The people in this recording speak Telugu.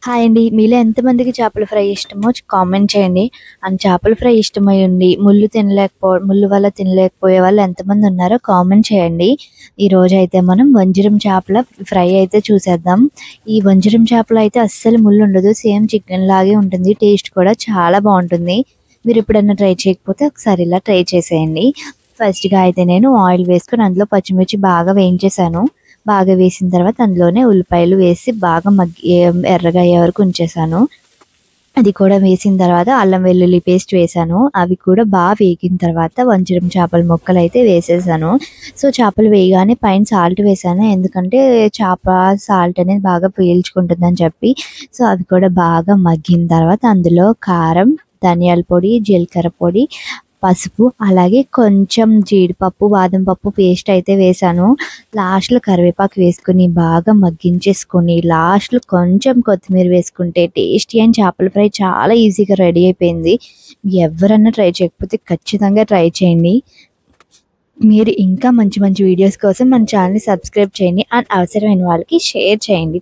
హాయ్ అండి. మీలో ఎంతమందికి చేపల ఫ్రై ఇష్టమో కామెంట్ చేయండి. అండ్ చేపల ఫ్రై ఇష్టమై ఉండి ముళ్ళు వల్ల తినలేకపోయే వాళ్ళు ఎంతమంది ఉన్నారో కామెంట్ చేయండి. ఈరోజైతే మనం వంజరం చేపల ఫ్రై అయితే చూసేద్దాం. ఈ వంజరం చేపలో అయితే అస్సలు ముళ్ళు ఉండదు. సేమ్ చికెన్ లాగే ఉంటుంది. టేస్ట్ కూడా చాలా బాగుంటుంది. మీరు ఎప్పుడైనా ట్రై చేయకపోతే ఒకసారి ఇలా ట్రై చేసేయండి. ఫస్ట్గా అయితే నేను ఆయిల్ వేసుకొని అందులో పచ్చిమిర్చి బాగా వేయించేసాను. బాగా వేసిన తర్వాత అందులోనే ఉల్లిపాయలు వేసి బాగా ఎర్రగా అయ్యే వరకు ఉంచేసాను. అది కూడా వేసిన తర్వాత అల్లం వెల్లుల్లి పేస్ట్ వేసాను. అవి కూడా బాగా వేగిన తర్వాత వంజరం చేపల ముక్కలు అయితే వేసేసాను. సో చేపలు వేయగానే పైన సాల్ట్ వేసాను. ఎందుకంటే చేప సాల్ట్ అనేది బాగా పీల్చుకుంటుందని చెప్పి. సో అవి కూడా బాగా మగ్గిన తర్వాత అందులో కారం, ధనియాల పొడి, జీలకర్ర పొడి, పసుపు, అలాగే కొంచెం జీడిపప్పు, బాదం పప్పు పేస్ట్ అయితే వేసాను. లాస్ట్లో కరివేపాకు వేసుకుని బాగా మగ్గించేసుకొని లాస్ట్లో కొంచెం కొత్తిమీర వేసుకుంటే టేస్టీ అయిన చేపల ఫ్రై చాలా ఈజీగా రెడీ అయిపోయింది. ఎవరన్నా ట్రై చేయకపోతే ఖచ్చితంగా ట్రై చేయండి. మీరు ఇంకా మంచి మంచి వీడియోస్ కోసం మన ఛానల్ని సబ్స్క్రైబ్ చేయండి అండ్ అవసరమైన వాళ్ళకి షేర్ చేయండి.